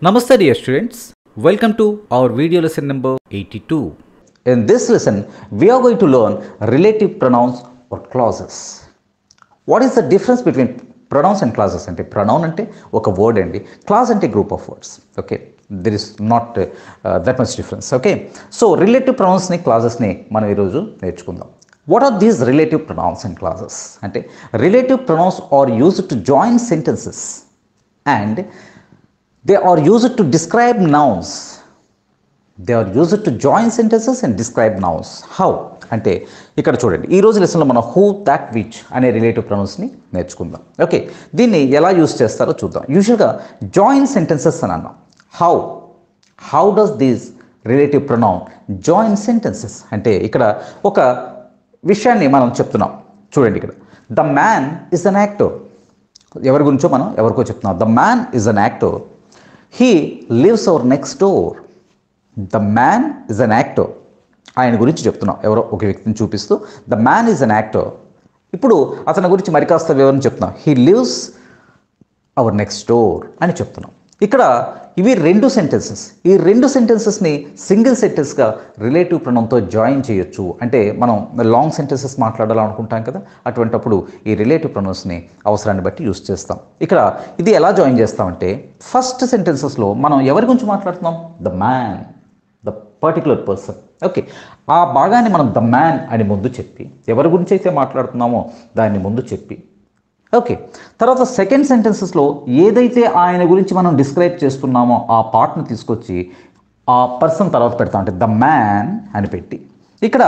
Namaste dear students, welcome to our video lesson number 82. In this lesson, we are going to learn relative pronouns or clauses. What is the difference between pronouns and clauses? Ante pronoun ante oka word andi, clause ante group of words. Okay, there is not that much difference. Okay, so relative pronouns ni clauses ni మనం ఈ రోజు నేర్చుకుందాం. What are these relative pronouns and clauses? Ante relative pronouns are used to join sentences and they are used to describe nouns. They are used to join sentences and describe nouns. How? అంటే ఇక్కడ చూడండి, ఈ రోజు లెసన్లో మనం who, that, which అనే relative ప్రొనౌన్స్ని నేర్చుకుందాం. Okay, దీన్ని ఎలా యూజ్ చేస్తారో చూద్దాం. యూజువల్గా జాయిన్ సెంటెన్సెస్ అని అన్నాం. How does these relative pronoun join sentences అంటే ఇక్కడ ఒక విషయాన్ని మనం చెప్తున్నాం. చూడండి, ఇక్కడ the man is an actor. ఎవరి గురించో మనం ఎవరికో చెప్తున్నాం. The man is an actor. He lives our next door. The man is an actor. ఆయన గురించి చెప్తున్నాం, ఎవరో ఒక వ్యక్తిని చూపిస్తూ the man is an actor. ఇప్పుడు అతని గురించి మరి కాస్త వివరణ చెప్తున్నాం. He lives our next door అని చెప్తున్నాం. ఇక్కడ ఇవి రెండు సెంటెన్సెస్. ఈ రెండు సెంటెన్సెస్ని సింగిల్ సెంటెన్స్గా రిలేటివ్ ప్రొనౌన్తో జాయిన్ చేయొచ్చు. అంటే మనం లాంగ్ సెంటెన్సెస్ మాట్లాడాలనుకుంటాం కదా, అటువంటప్పుడు ఈ రిలేటివ్ ప్రొనౌన్స్ని అవసరాన్ని బట్టి యూస్ చేస్తాం. ఇక్కడ ఇది ఎలా జాయిన్ చేస్తామంటే, ఫస్ట్ సెంటెన్సెస్లో మనం ఎవరి గురించి మాట్లాడుతున్నాం? The man, the particular person. Okay, ఆ భాగాన్ని మనం ద మ్యాన్ అని ముందు చెప్పి, ఎవరి గురించి అయితే మాట్లాడుతున్నామో దాన్ని ముందు చెప్పి, ఓకే, తర్వాత సెకండ్ సెంటెన్సెస్లో ఏదైతే ఆయన గురించి మనం డిస్క్రైబ్ చేస్తున్నామో ఆ పార్ట్ని తీసుకొచ్చి ఆ పర్సన్ తర్వాత పెడతాం. అంటే ద మ్యాన్ అని పెట్టి, ఇక్కడ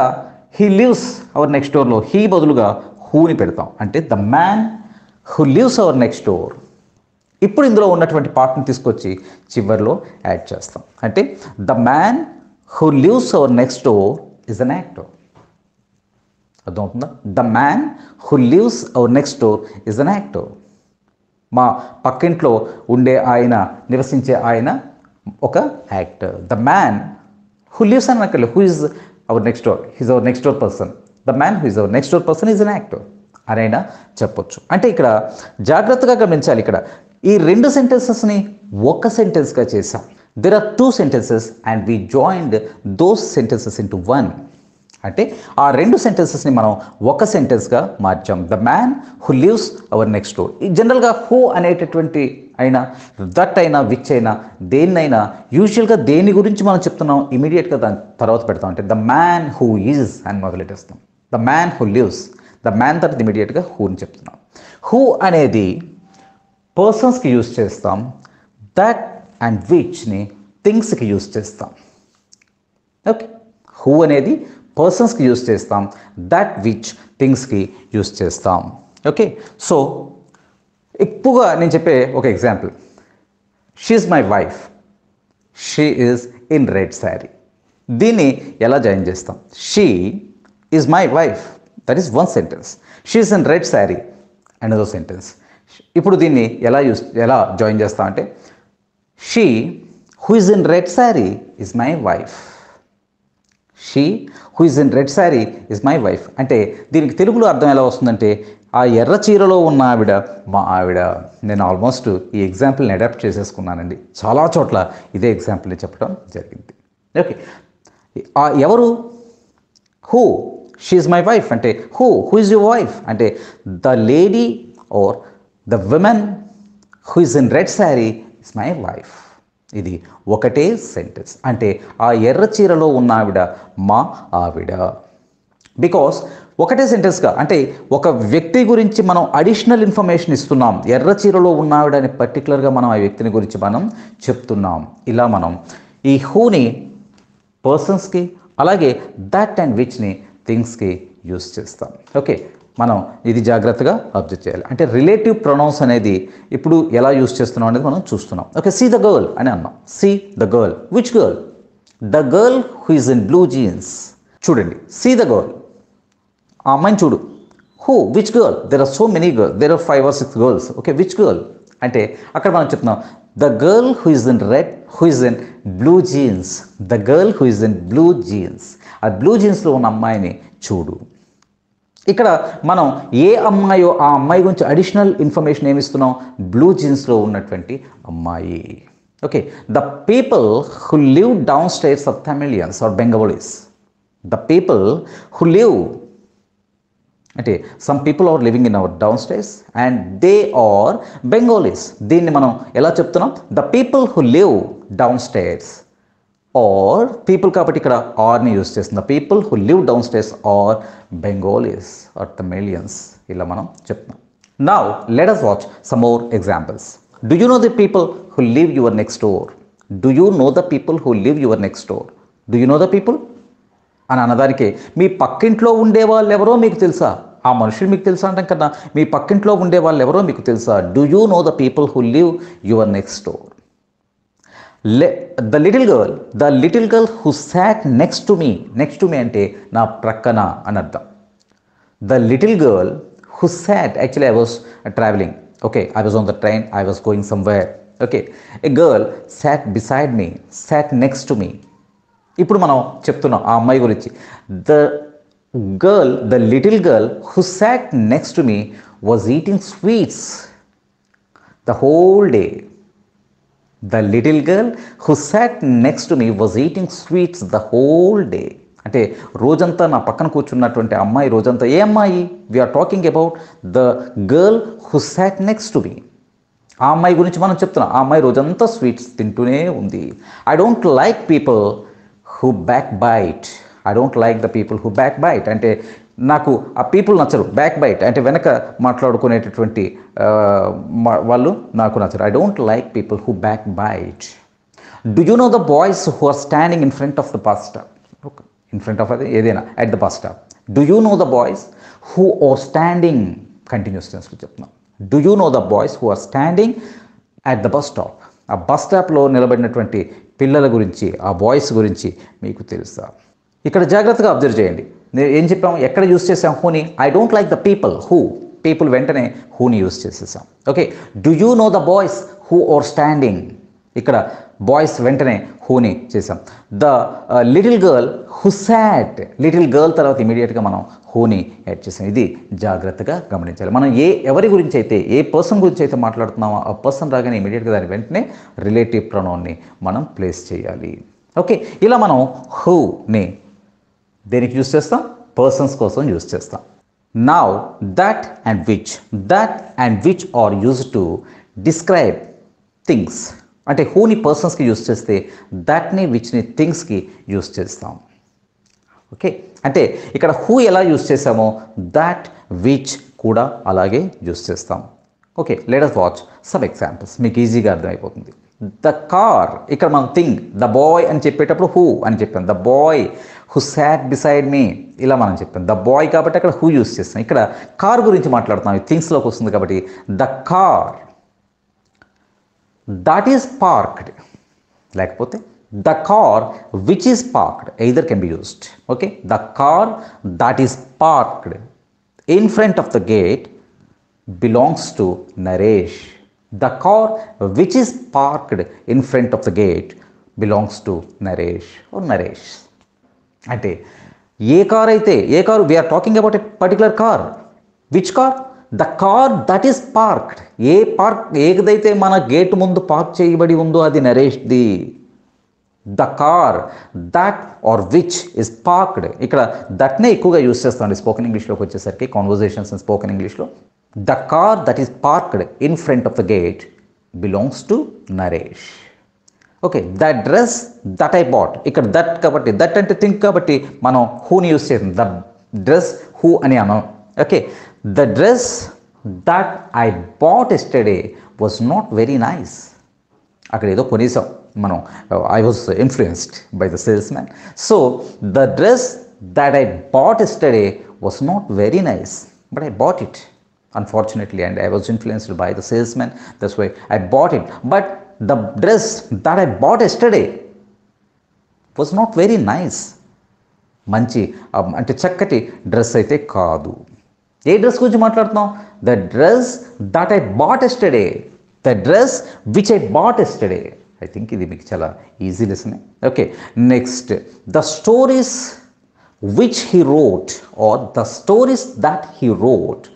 హీ లివ్స్ అవర్ నెక్స్ట్ డోర్లో హీ బదులుగా హూని పెడతాం. అంటే the man who lives our next door. ఇప్పుడు ఇందులో ఉన్నటువంటి పార్ట్ని తీసుకొచ్చి చివరిలో యాడ్ చేస్తాం. అంటే the man who lives our next door is an actor. అర్థమవుతుందా? The man who lives our next door is an actor. మా పక్కింట్లో ఉండే ఆయన, నివసించే ఆయన ఒక actor. The man who lives అని అక్కడ who is our next door, he's our next door person. The man who is our next door person is an actor అనైనా చెప్పొచ్చు. అంటే ఇక్కడ జాగ్రత్తగా గమనించాలి, ఇక్కడ ఈ రెండు సెంటెన్సెస్ని ఒక సెంటెన్స్గా చేసాం. There are two sentences and we joined those sentences into one. అంటే ఆ రెండు సెంటెన్సెస్ని మనం ఒక సెంటెన్స్గా మార్చాం. The man who lives our next door. జనరల్గా హూ అనేటటువంటి అయినా, దట్ అయినా, విచ్ అయినా, దేన్నైనా యూజువల్గా దేని గురించి మనం చెప్తున్నాం ఇమీడియట్గా దాని తర్వాత పెడతాం. అంటే ద మ్యాన్ హూ ఈజ్ అని మొదలెట్టేస్తాం. The man who lives, the man తర్వాత ఇమీడియట్గా హూని చెప్తున్నాం. హూ అనేది పర్సన్స్కి యూజ్ చేస్తాం. దట్ అండ్ విచ్ని థింగ్స్కి యూజ్ చేస్తాం. ఓకే, హూ అనేది పర్సన్స్కి యూజ్ చేస్తాం. దట్ విచ్ థింగ్స్కి యూజ్ చేస్తాం. ఓకే, సో ఎక్కువగా నేను చెప్పే ఒక example, she is my wife. She is in red sari. దీన్ని ఎలా జాయిన్ చేస్తాం? She is my wife, that is one sentence. She is in red sari another sentence. ఇప్పుడు దీన్ని ఎలా జాయిన్ చేస్తాం అంటే, she who is in red sari is my wife. She who is in red sari is my wife. అంటే దీనికి తెలుగులో అర్థం ఎలా వస్తుందంటే, ఆ ఎర్ర చీరలో ఉన్న ఆవిడ మా ఆవిడ. నేను ఆల్మోస్ట్ ఈ ఎగ్జాంపుల్ని అడాప్ట్ చేసేసుకున్నానండి. చాలా చోట్ల ఇదే ఎగ్జాంపుల్ని చెప్పడం జరిగింది. ఓకే, ఎవరు? Who, she is my wife. అంటే హూ ఈజ్ యువర్ వైఫ్ అంటే the lady or the women who is in red sari is my wife. ఇది ఒకటే సెంటెన్స్. అంటే ఆ ఎర్ర చీరలో ఉన్న ఆవిడ మా ఆవిడ. బికాస్ ఒకటే సెంటెన్స్గా, అంటే ఒక వ్యక్తి గురించి మనం అడిషనల్ ఇన్ఫర్మేషన్ ఇస్తున్నాం. ఎర్ర చీరలో ఉన్న ఆవిడ అని పర్టికులర్గా మనం ఆ వ్యక్తిని గురించి మనం చెప్తున్నాం. ఇలా మనం ఈ హూని పర్సన్స్కి, అలాగే దట్ అండ్ విచ్ని థింగ్స్కి యూస్ చేస్తాం. ఓకే, మనం ఇది జాగ్రత్తగా అబ్జర్వ్ చేయాలి. అంటే రిలేటివ్ ప్రొనౌన్స్ అనేది ఇప్పుడు ఎలా యూస్ చేస్తున్నాం అనేది మనం చూస్తున్నాం. ఓకే, సీ ద గర్ల్ అని అన్నాం. See the girl. Which girl? The girl who is in blue jeans. చూడండి, సీ ద గర్ల్, ఆ అమ్మాయిని చూడు. Who, which girl? There are so many girl, there are 5 or 6 girls. Okay, which girl అంటే అక్కడ మనం చెప్తున్నాం the girl who is in red, who is in blue jeans. The girl who is in blue jeans. ఆ blue జీన్స్లో ఉన్న అమ్మాయిని చూడు. ఇక్కడ మనం ఏ అమ్మాయో ఆ అమ్మాయి గురించి అడిషనల్ ఇన్ఫర్మేషన్ ఏమిస్తున్నాం? బ్లూ జీన్స్లో ఉన్నటువంటి అమ్మాయి. Okay, the people who live downstairs are Tamilians or Bengalis. The people who live, అంటే some people are living in our downstairs and they are Bengalis. దీన్ని మనం ఎలా చెప్తున్నాం? The people who live downstairs are people కాబట్టి ఇక్కడ ఆర్ని use చేస్తుంది. The people who live downstairs are Bengalis or Tamilians, ఇలా మనం చెప్తున్నాం. Now let us watch some more examples. Do you know the people who live your next door? Do you know the people who live your next door? Do you know the people అని అన్నదానికి మీ పక్కింట్లో ఉండే వాళ్ళు ఎవరో మీకు తెలుసా? ఆ మనుషులు మీకు తెలుసా అంటాం కన్నా మీ పక్కింట్లో ఉండే వాళ్ళు ఎవరో మీకు తెలుసా? Do you know the people who live your next door? The little girl who sat next to me. Next to me అంటే నా ప్రక్కన అని అర్థం. The little girl who sat, actually I was travelling, okay, I was on the train, I was going somewhere, okay, a girl sat beside me, sat next to me. ఇప్పుడు మనం చెప్తున్నాం ఆ అమ్మాయి గురించి. The little girl who sat next to me was eating sweets the whole day. The little girl who sat next to me was eating sweets the whole day. అంటే రోజంతా నా పక్కన కూర్చున్నటువంటి అమ్మాయి రోజంతా, ఏ అమ్మాయి? We are talking about the girl who sat next to me. ఆ అమ్మాయి గురించి మనం చెప్తున్నాం. ఆ అమ్మాయి రోజంతా స్వీట్స్ తింటూనే ఉంది. I don't like people who back byte. I don't like the people who back byte అంటే నాకు ఆ పీపుల్ నచ్చరు. బ్యాక్ బైట్ అంటే వెనక మాట్లాడుకునేటటువంటి వాళ్ళు నాకు నచ్చరు. I don't like people who back bite. Do you know the boys who are standing in front of the bus stop? In front of అది ఏదైనా at the bus stop. Do you know the boys who are standing, continuous టెన్స్లో చెప్తున్నాం. Do you know the boys who are standing at the bus stop? ఆ bus స్టాప్లో నిలబడినటువంటి పిల్లల గురించి, ఆ బాయ్స్ గురించి మీకు తెలుసా? ఇక్కడ జాగ్రత్తగా అబ్జర్వ్ చేయండి. నేను ఏం చెప్పాము, ఎక్కడ యూస్ చేసాం హూని? I don't like the people who, people వెంటనే హూని యూస్ చేసేసాం. Okay, do you know the boys who are standing? ఇక్కడ బాయ్స్ వెంటనే హూని చేసాం. The little girl who sat, little girl తర్వాత ఇమీడియట్గా మనం హూని యాడ్ చేసాం. ఇది జాగ్రత్తగా గమనించాలి. మనం ఎవరి గురించి అయితే, ఏ పర్సన్ గురించి అయితే మాట్లాడుతున్నామో ఆ పర్సన్ రాగానే ఇమీడియట్గా దాని వెంటనే రిలేటివ్ ప్రొనౌన్ని మనం ప్లేస్ చేయాలి. ఓకే, ఇలా మనం హూని దేనికి యూస్ చేస్తాం? పర్సన్స్ కోసం యూస్ చేస్తాం. Now that and which are used to describe things. అంటే హూని పర్సన్స్కి యూస్ చేస్తే దట్ని విచ్ని థింగ్స్కి యూస్ చేస్తాం. ఓకే, అంటే ఇక్కడ హూ ఎలా యూస్ చేసామో దట్ విచ్ కూడా అలాగే యూస్ చేస్తాం. Okay, let us watch some examples. మీకు ఈజీగా అర్థమైపోతుంది. ద కార్, ఇక్కడ మనం థింగ్, ద బాయ్ అని చెప్పేటప్పుడు హూ అని చెప్పాం. The boy who sat beside me, ఇలా మనం చెప్పాం. ద బాయ్ కాబట్టి అక్కడ హూ యూస్ చేస్తాం. ఇక్కడ కార్ గురించి మాట్లాడుతున్నాం, థింగ్స్లోకి వస్తుంది కాబట్టి the car that is parked, లేకపోతే the car which is parked, either can be used. Okay, the car that is parked in front of the gate belongs to Naresh. The car which is parked in front of the gate belongs to Naresh or Naresh. అంటే ఏ car అయితే, ఏ car, we're talking about a particular car. Which car? The car that is parked. ఏదైతే మన gate ముందు park చేయబడి ఉందో అది నరేష్ది. ద కార్ దట్ ఆర్ విచ్ ఇస్ పార్క్డ్. ఇక్కడ దట్నే ఎక్కువగా యూస్ చేస్తామండి స్పోకెన్ ఇంగ్లీష్లోకి వచ్చేసరికి, కాన్వర్జేషన్స్ ఇన్ స్పోకెన్ ఇంగ్లీష్లో. The car that is parked in front of the gate belongs to Naresh. Okay, the dress that I bought, ఇక్కడ దట్ కాబట్టి, దట్ అంటే థింక్ కాబట్టి మనం హూని యూస్ చేసాం. ద డ్రెస్ హూ అని అన్నాం. Okay, the dress that I bought yesterday was not very nice. అక్కడ ఏదో కొనేసాం మనం, I was influenced by the sales man. So the dress that I bought yesterday was not very nice, but I bought it unfortunately, and I was influenced by the salesman, that's why I bought it. But the dress that I bought yesterday was not very nice. మంచి అంటే చక్కటి dress అయితే కాదు. ఏ dress గురించి మాట్లాడుతున్నాం? The dress that I bought yesterday, the dress which I bought yesterday. I think ఇది మీకు చాలా easy lesson. Okay, next the stories which he wrote or the stories that he wrote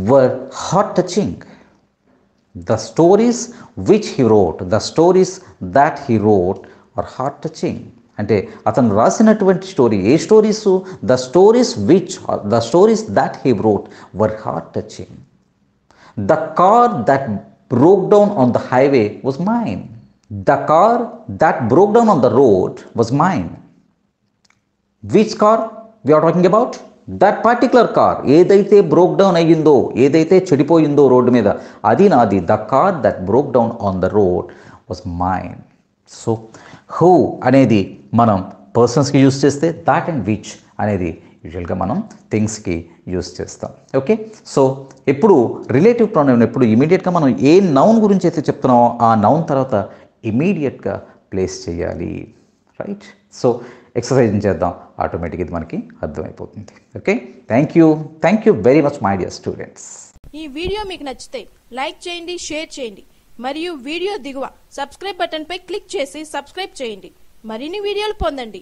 were heart touching. The stories which he wrote, the stories that he wrote are heart touching. అంటే అతను రాసినటువంటి story A stories, the stories that he wrote were heart touching. The car that broke down on the highway was mine. The car that broke down on the road was mine. Which car we are talking about? That particular car ఏదైతే broke down అయ్యిందో, ఏదైతే చెడిపోయిందో road మీద, అది నాది. The car that broke down on the road was mine. So who అనేది మనం పర్సన్స్కి యూజ్ చేస్తే, దాట్ అండ్ విచ్ అనేది యూజువల్గా మనం థింగ్స్కి యూజ్ చేస్తాం. ఓకే, సో ఎప్పుడు రిలేటివ్ ప్రొనౌన్ ఎప్పుడు ఇమీడియట్గా మనం ఏ నౌన్ గురించి అయితే చెప్తున్నామో ఆ నౌన్ తర్వాత ఇమీడియట్గా ప్లేస్ చేయాలి. రైట్, సో ఎక్సర్సైజ్ చేద్దాం, ఆటోమేటిక్గా ఇది మనకి అర్థమైపోతుంది. Okay, thank you very much my dear students. ఈ వీడియో మీకు నచ్చితే లైక్ చేయండి, షేర్ చేయండి, మరియు వీడియో దిగువ సబ్స్క్రైబ్ బటన్ పై క్లిక్ చేసి సబ్స్క్రైబ్ చేయండి. మరిన్ని వీడియోలు పొందండి.